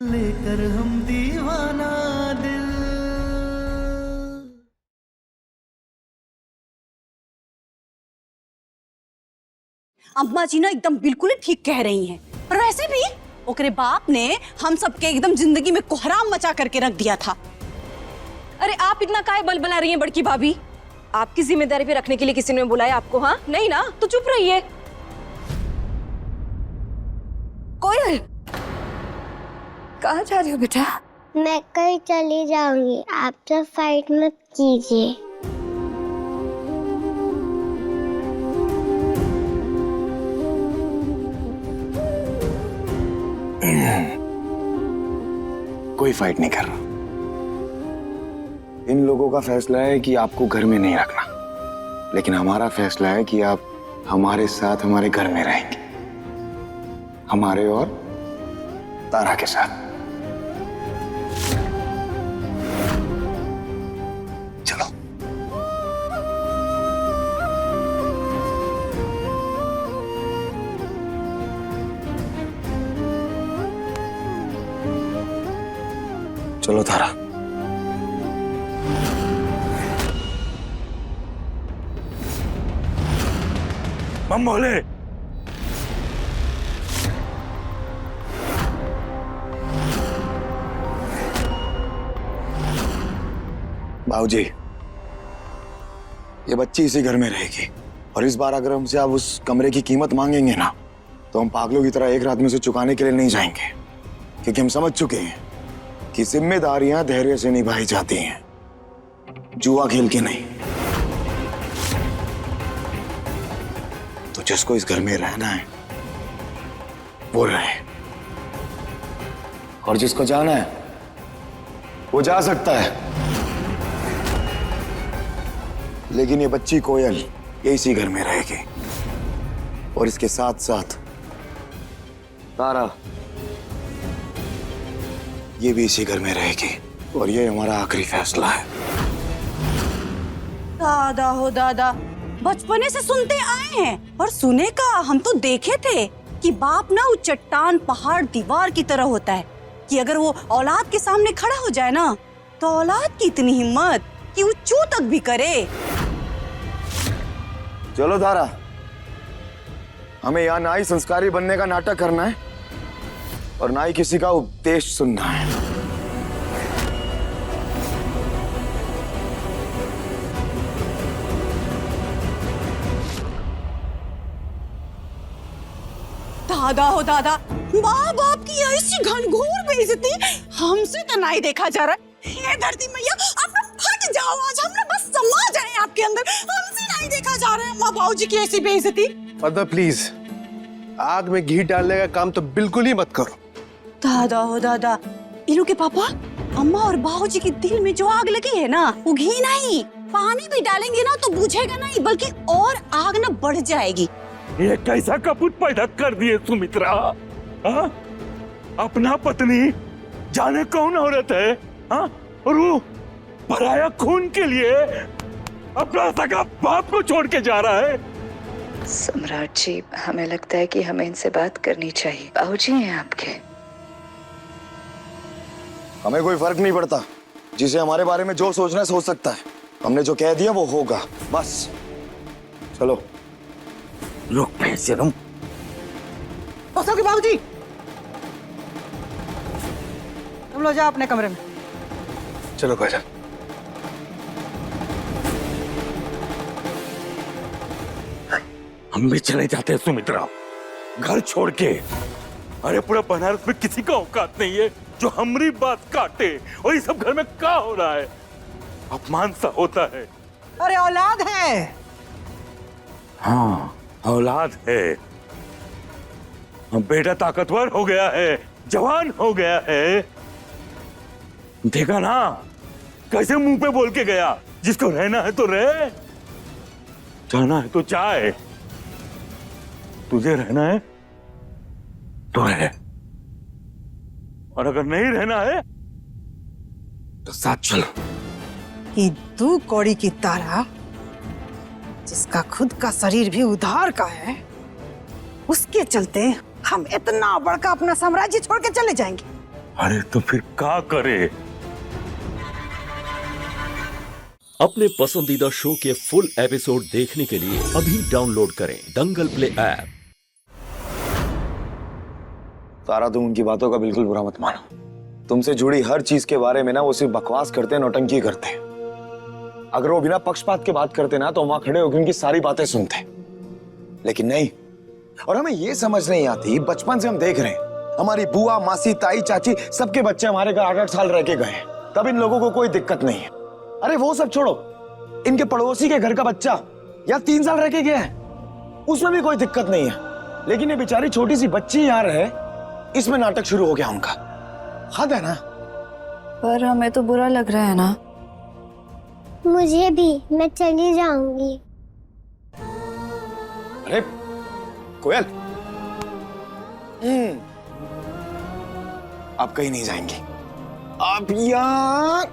लेकर हम दीवाना दिल। अम्मा जी ना एकदम बिल्कुल ही ठीक कह रही हैं। पर वैसे भी ओकरे बाप ने हम सबके एकदम जिंदगी में कोहराम मचा करके रख दिया था। अरे आप इतना काहे बलबला रही हैं बड़की भाभी? आपकी जिम्मेदारी पे रखने के लिए किसी ने बुलाया आपको? हाँ नहीं ना, तो चुप रहिए। कोयल, कहाँ जा रही हो बेटा? मैं कहीं चली जाऊंगी, आप तो फाइट मत कीजिए। कोई फाइट नहीं कर रहा। इन लोगों का फैसला है कि आपको घर में नहीं रखना, लेकिन हमारा फैसला है कि आप हमारे साथ हमारे घर में रहेंगे, हमारे और तारा के साथ। चलो। चलो तारा। मम बोले बाबूजी, ये बच्ची इसी घर में रहेगी, और इस बार अगर हमसे आप उस कमरे की कीमत मांगेंगे ना, तो हम पागलों की तरह एक रात में से चुकाने के लिए नहीं जाएंगे, क्योंकि हम समझ चुके हैं कि जिम्मेदारियां धैर्य से निभाई जाती हैं, जुआ खेल के नहीं। तो जिसको इस घर में रहना है वो रहे, और जिसको जाना है वो जा सकता है। लेकिन ये बच्ची कोयल ये इसी घर में रहेगी, और इसके साथ साथ तारा ये भी इसी घर में रहेगी, और ये हमारा आखिरी फैसला है। दादा हो दादा, बचपने से सुनते आए हैं, और सुने का हम तो देखे थे कि बाप ना वो चट्टान पहाड़ दीवार की तरह होता है, कि अगर वो औलाद के सामने खड़ा हो जाए ना, तो औलाद की इतनी हिम्मत कि वो चू तक भी करे। चलो तारा, हमें यहाँ ना ही संस्कारी बनने का नाटक करना है और ना ही किसी का उपदेश सुनना है। दादा हो दादा, माँ बाप की ऐसी घनघोर बेइज्जती हमसे तो नहीं देखा जा रहा। ये धरती मैया, आप ना फट जाओ, आज हम ना बस समा जाए आपके अंदर। हमसे नहीं देखा जा रहा है माँ बाबू जी की ऐसी बेइज्जती। मदर प्लीज, आग में घी डालने का काम तो बिल्कुल ही मत करो। दादा हो दादा, इनू के पापा, अम्मा और बाबूजी के दिल में जो आग लगी है ना, वो घी नहीं, पानी भी डालेंगे ना तो बुझेगा नहीं, बल्कि और आग ना बढ़ जाएगी। ये कैसा कपूत पैदा कर दिए सुमित्रा? हाँ? अपना पत्नी जाने कौन औरत है, हाँ? और वो पराया खून के लिए अपना सगा बाप को छोड़ के जा रहा है। सम्राट जी, हमें लगता है कि हमें इनसे बात करनी चाहिए। बाबूजी हैं आपके। हमें कोई फर्क नहीं पड़ता, जिसे हमारे बारे में जो सोचना है सोच सकता है। हमने जो कह दिया वो होगा, बस। चलो। रुक पैसे तुम। बाबूजी, तुम लोग जाओ अपने कमरे में। चलो भाईजान। हम भी चले जाते हैं सुमित्रा, घर छोड़ के। अरे पूरा बनारस में किसी का औकात नहीं है जो हमारी बात काटे, और ये सब घर में क्या हो रहा है? अपमान सा होता है। अरे औलाद है। हाँ औलाद है, बेटा ताकतवर हो गया है, जवान हो गया है। देखा ना कैसे मुंह पे बोल के गया, जिसको रहना है तो रहे, जाना है तो जाए। तुझे रहना है तो रहे, और अगर नहीं रहना है तो साथ चलो। कि तू कौड़ी की तारा, जिसका खुद का शरीर भी उधार का है, उसके चलते हम इतना बड़का अपना साम्राज्य छोड़ के चले जाएंगे। अरे तो फिर क्या करे? अपने पसंदीदा शो के फुल एपिसोड देखने के लिए अभी डाउनलोड करें दंगल प्ले ऐप। तारा, तुम उनकी बातों का बिल्कुल बुरा मत मानो। तुमसे जुड़ी हर चीज के बारे में ना वो सिर्फ बकवास करते हैं, नौटंकी करते हैं। अगर वो बिना पक्षपात के बात करते ना तो वहां खड़े होकर उनकी सारी बातें सुनते, लेकिन नहीं। और हमें ये समझ नहीं आती, बचपन से हम देख रहे हैं हमारी बुआ, मासी, ताई, चाची सबके बच्चे हमारे घर 8-8 साल रह के गए हैं, तब इन लोगों को कोई दिक्कत नहीं है। अरे वो सब छोड़ो, इनके पड़ोसी के घर का बच्चा या 3 साल रह के गया है, उसमें भी कोई दिक्कत नहीं है। लेकिन ये बेचारी छोटी सी बच्ची यहाँ रहे, इसमें नाटक शुरू हो गया उनका। हद है ना। पर हमें तो बुरा लग रहा है ना। मुझे भी, मैं चली जाऊंगी। अरे कोयल, आप कहीं नहीं जाएंगी। आप यहाँ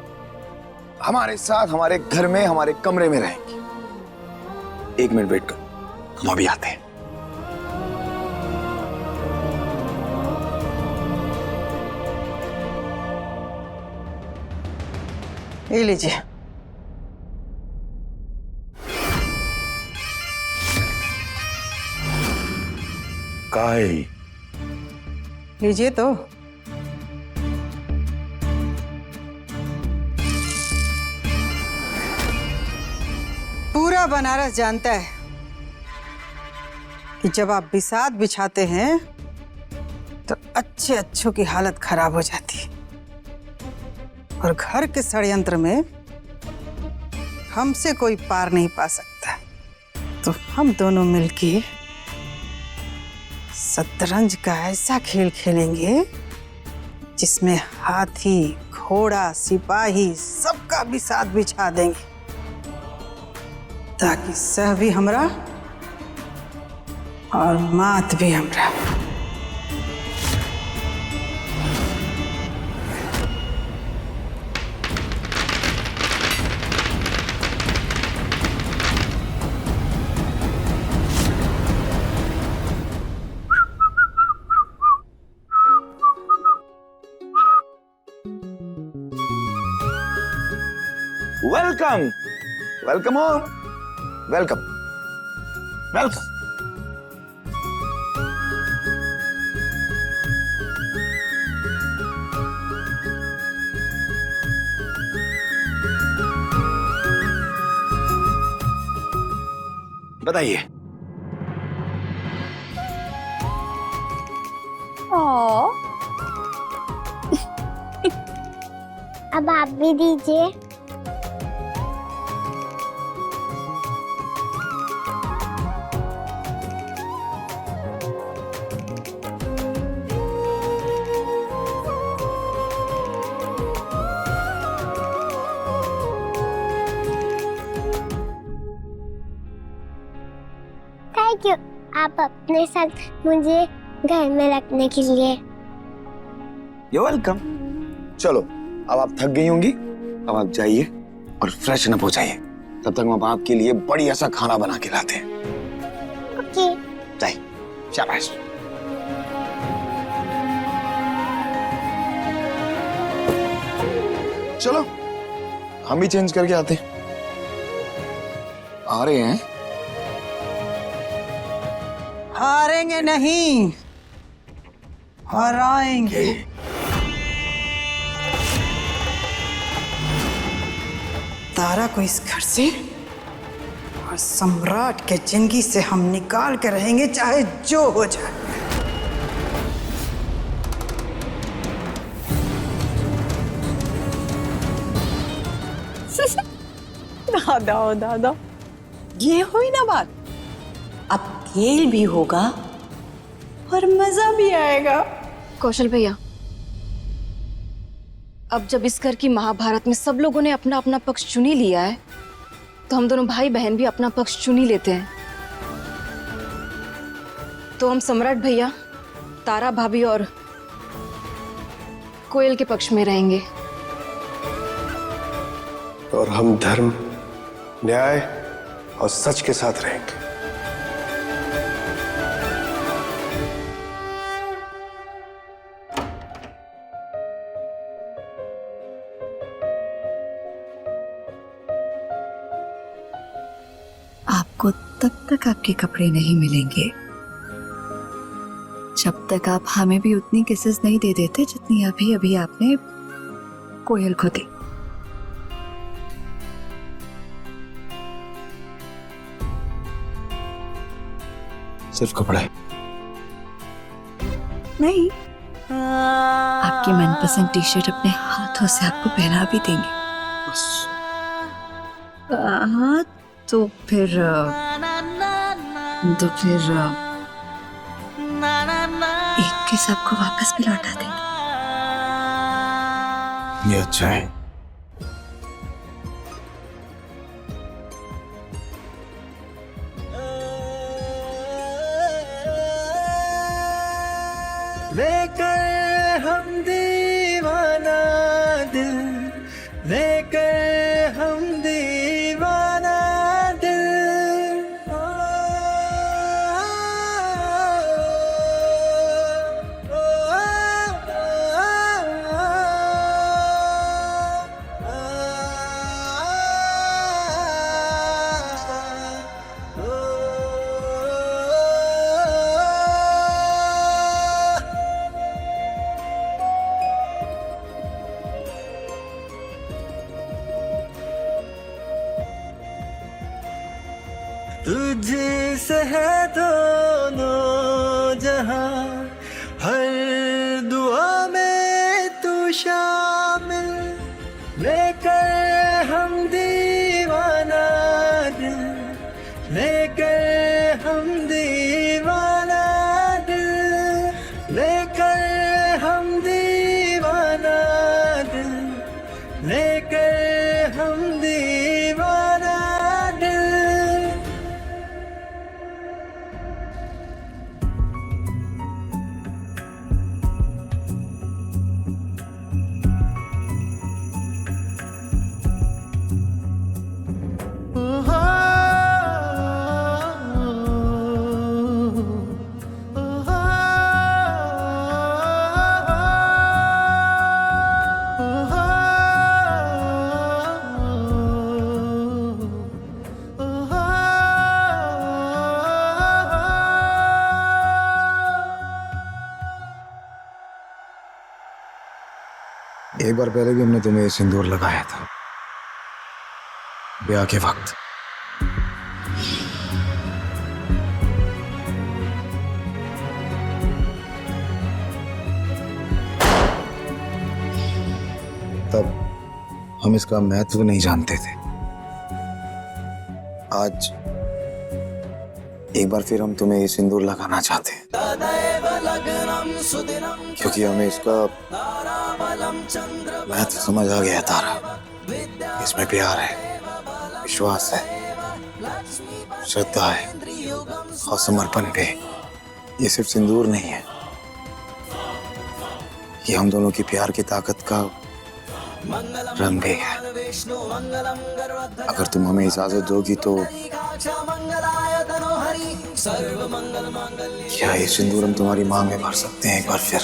हमारे साथ, हमारे घर में, हमारे कमरे में रहेंगी। 1 मिनट वेट करो, हम अभी आते हैं। ये लीजिए। काय लीजिए तो। पूरा बनारस जानता है कि जब आप बिसात बिछाते हैं तो अच्छे अच्छों की हालत खराब हो जाती है, और घर के षड्यंत्र में हमसे कोई पार नहीं पा सकता। तो हम दोनों मिलके शतरंज का ऐसा खेल खेलेंगे जिसमें हाथी, घोड़ा, सिपाही सबका भी साथ बिछा देंगे, ताकि सह भी हमरा और मात भी हमरा। Welcome, welcome home, welcome, welcome. बताइए। अब आप भी दीजिए। थैंक यू, आप अपने साथ मुझे घर में रखने के लिए। You're welcome। चलो, अब आप थक गई होंगी, अब आप जाइए और फ्रेशन अप हो जाइए। तब तक हम आपके लिए बढ़िया सा खाना बना के लाते हैं। ओके। जाइए, शाबाश। चलो, हम भी चेंज करके आते हैं। आ रहे हैं। हारेंगे नहीं, हराएंगे। तारा को इस घर से और सम्राट के जिंदगी से हम निकाल के रहेंगे, चाहे जो हो जाए। दादा ओ दादा, ये हुई ना बात। अब खेल भी होगा और मजा भी आएगा। कौशल भैया, अब जब इस घर की महाभारत में सब लोगों ने अपना अपना पक्ष चुन ही लिया है, तो हम दोनों भाई बहन भी अपना पक्ष चुन ही लेते हैं। तो हम सम्राट भैया, तारा भाभी और कोयल के पक्ष में रहेंगे। और हम धर्म, न्याय और सच के साथ रहेंगे। आपको तब तक आपके कपड़े नहीं मिलेंगे जब तक आप हमें भी उतनी किसेस नहीं दे देते जितनी अभी अभी आपने कोयल को दी। सिर्फ कपड़े नहीं, आपकी मनपसंद टी शर्ट अपने हाथों से आपको पहना भी देंगे। बस। हाँ तो फिर एक किस आपको वापस भी लौटा देंगे। ये अच्छा है। लेकर हम दीवाना दिल, लेकर हम दीवाना दिल। तुझसे है दोनों जहां, हर दुआ में तू शामिल। लेकर हम दीवाना दिल, लेकर हम दीवाना दिल, लेकर हम दीवाना दिल, लेकर हम दीवाना दिल। एक बार पहले भी हमने तुम्हें ये सिंदूर लगाया था, ब्याह के वक्त। तब हम इसका महत्व नहीं जानते थे। आज एक बार फिर हम तुम्हें ये सिंदूर लगाना चाहते हैं, क्योंकि हमें इसका महत्व समझ आ गया। तारा, इसमें प्यार है, विश्वास है, श्रद्धा है और समर्पण पे। ये सिर्फ सिंदूर नहीं है, ये हम दोनों की प्यार की ताकत का रंग भी है। अगर तुम हमें इजाजत दोगी तो क्या ये सिंदूर हम तुम्हारी मांग में भर सकते हैं एक बार फिर?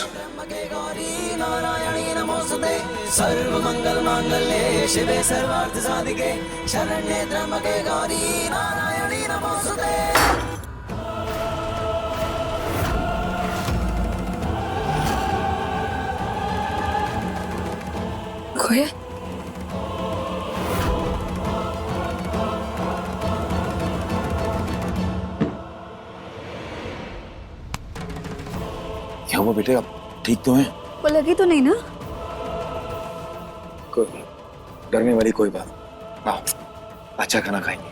सर्व मंगल मांगल्ये शिवे सर्वार्थ साधिके शरण्ये त्र्यंबके गौरी नारायणी नमोस्तुते। कोयल, क्या हुआ बेटे, आप ठीक तो हैं? वो लगी तो नहीं ना? डरने वाली कोई बात नहीं। आओ, अच्छा खाना खाएंगे।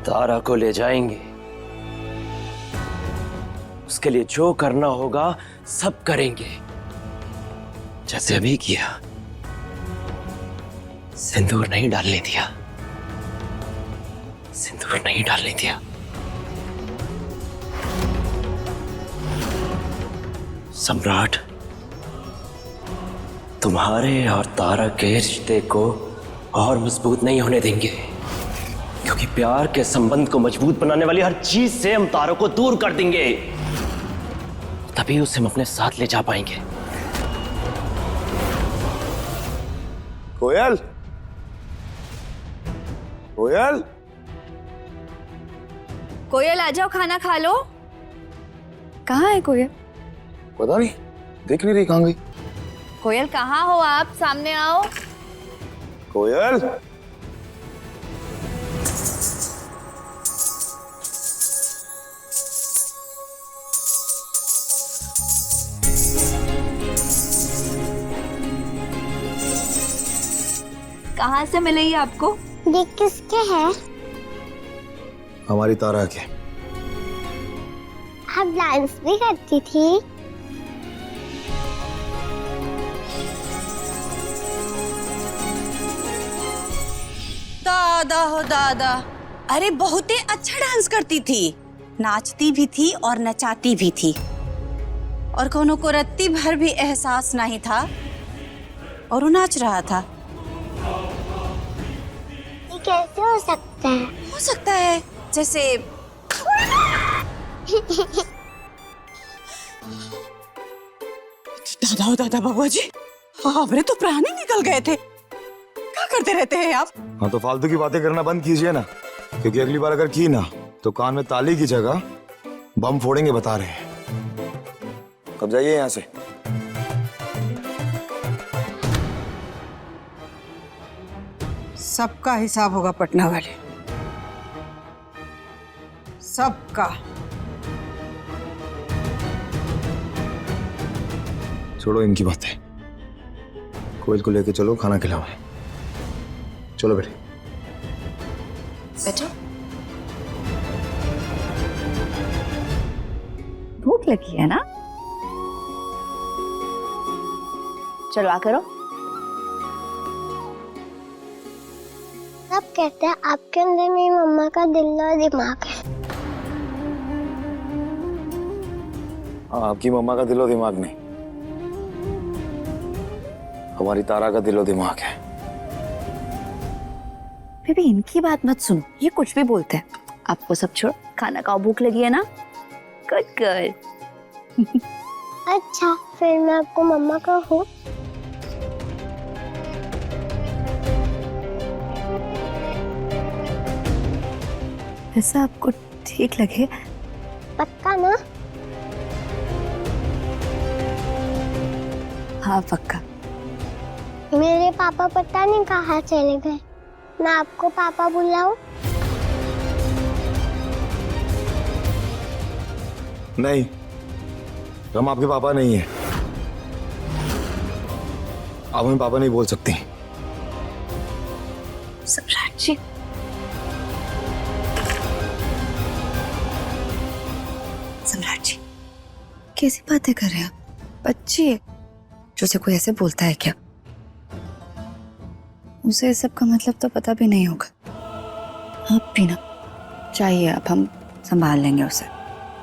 तारा को ले जाएंगे, उसके लिए जो करना होगा सब करेंगे, जैसे अभी किया। सिंदूर नहीं डालने दिया, सिंदूर नहीं डालने दिया। सम्राट, तुम्हारे और तारा के रिश्ते को और मजबूत नहीं होने देंगे, क्योंकि प्यार के संबंध को मजबूत बनाने वाली हर चीज से हम तारा को दूर कर देंगे, तभी उसे हम अपने साथ ले जा पाएंगे। कोयल, कोयल, कोयल आ जाओ, खाना खा लो। कहाँ है कोयल? पता नहीं, देख नहीं रही कहाँ गई। कोयल कहाँ हो आप? सामने आओ। कोयल, कहाँ से मिले ये आपको? ये किसके हैं? हमारी तारा के। आप डांस भी करती थी? दादा हो दादा, अरे बहुत ही अच्छा डांस करती थी, नाचती भी थी और नचाती भी थी, और कोनो को रत्ती भर भी एहसास नहीं था, और वो नाच रहा था। ये कैसे हो सकता है? हो सकता है जैसे दादा हो दादा बाबू जी, हमारे तो प्राण ही निकल गए थे। क्या करते रहते हैं आप? हाँ तो फालतू की बातें करना बंद कीजिए ना, क्योंकि अगली बार अगर की ना तो कान में ताली की जगह बम फोड़ेंगे, बता रहे हैं। अब जाइए यहाँ से। सबका हिसाब होगा पटना वाले, सबका। छोड़ो इनकी बातें, कोयल को लेके चलो, खाना खिलाओ। चलो बेटे। बैठो। भूख लगी है ना? चलो आ करो। सब कहते हैं आपके अंदर मेरी मम्मा का दिल और दिमाग है। आपकी मम्मा का दिलो दिमाग नहीं, हमारी तारा का दिलो दिमाग है। बेबी इनकी बात मत सुनो, ये कुछ भी बोलते हैं। आपको सब छोड़ो, खाना खाओ, भूख लगी है ना? Good good. अच्छा, फिर मैं आपको मम्मा कहूँ? ऐसा आपको ठीक लगे? पक्का ना? हाँ पक्का। मेरे पापा पता नहीं कहाँ चले गए, मैं आपको पापा बुलाऊं? नहीं, हम आपके पापा नहीं हैं। आप हमें पापा नहीं बोल सकती। सम्राट जी, सम्राट जी कैसी बातें कर रहे हैं आप? बच्ची है जो से कोई ऐसे बोलता है क्या? उसे इस सब का मतलब तो पता भी नहीं होगा। आप भी ना चाहिए, अब हम संभाल लेंगे उसे।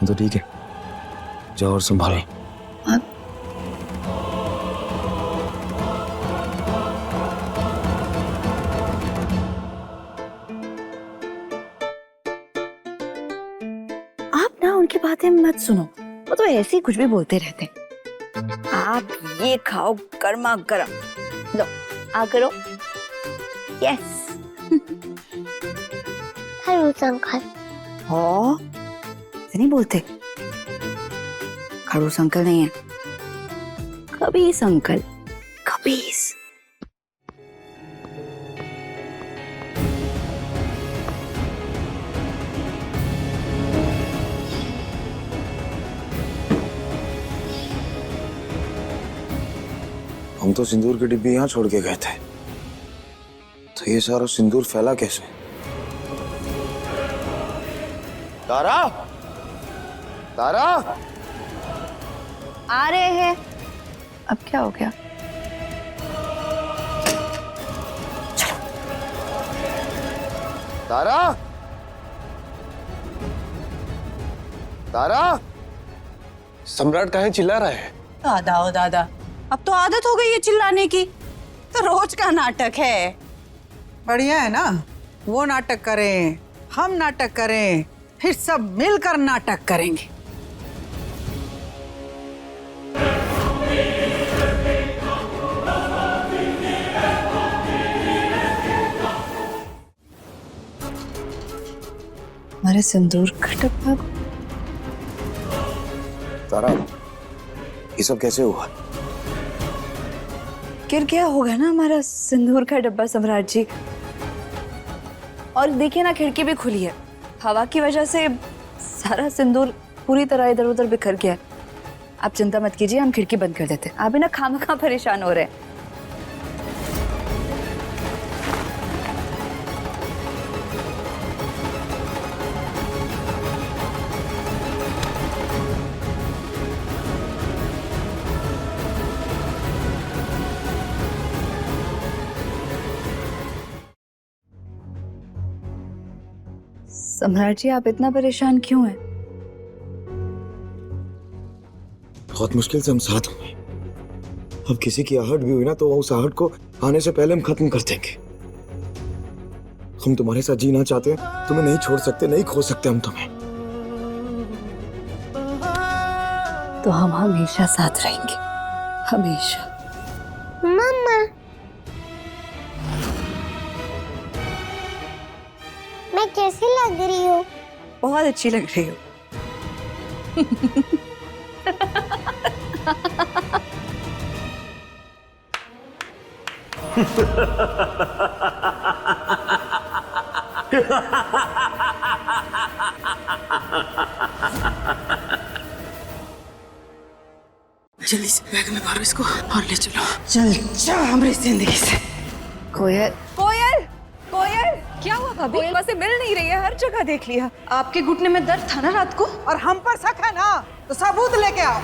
तो ठीक है, जाओ और संभालो। आप ना उनकी बातें मत सुनो, वो तो ऐसे ही कुछ भी बोलते रहते हैं। आप ये खाओ गर्मा गर्म, लो आ करो। यस। खड़ूस अंकल। हो नहीं बोलते, खड़ूस अंकल नहीं है, कबीस अंकल, कबीस। हम तो सिंदूर की डिब्बी यहाँ छोड़ के गए थे, तो ये सारा सिंदूर फैला कैसे? तारा, तारा, आ रहे हैं। अब क्या हो गया? चलो तारा, तारा, सम्राट कहाँ चिल्ला रहा है? दादा ओ दादा, अब तो आदत हो गई है चिल्लाने की, तो रोज का नाटक है। बढ़िया है ना, वो नाटक करें, हम नाटक करें, फिर सब मिलकर नाटक करेंगे। हमारे सिंदूर का डब्बा तारा, ये सब कैसे हुआ? गिर गया होगा ना हमारा सिंदूर का डब्बा सम्राट जी। और देखिए ना, खिड़की भी खुली है, हवा की वजह से सारा सिंदूर पूरी तरह इधर उधर बिखर गया। आप चिंता मत कीजिए, हम खिड़की बंद कर देते हैं। आप भी ना खामखा परेशान हो रहे हैं। सम्राट जी, आप इतना परेशान क्यों हैं? बहुत मुश्किल से हम साथ हुए। अब किसी की आहट भी हुई ना तो उस आहट को आने से पहले हम खत्म कर देंगे। हम तुम्हारे साथ जीना चाहते हैं, तुम्हें नहीं छोड़ सकते, नहीं खो सकते हम तुम्हें। तो हम हमेशा साथ रहेंगे, हमेशा। मम्मा, मैं कैसी लग रही हूँ? बहुत अच्छी लग रही हो। जल्दी से बैग में भरो इसको और ले चलो। चल जा हमारी जिंदगी से। कोयल, कोयल, कोयल, क्या हुआ भाभी? कोयल से मिल नहीं रही है, हर जगह देख लिया। आपके घुटने में दर्द था ना रात को? और हम पर शक है ना, तो सबूत लेके आओ।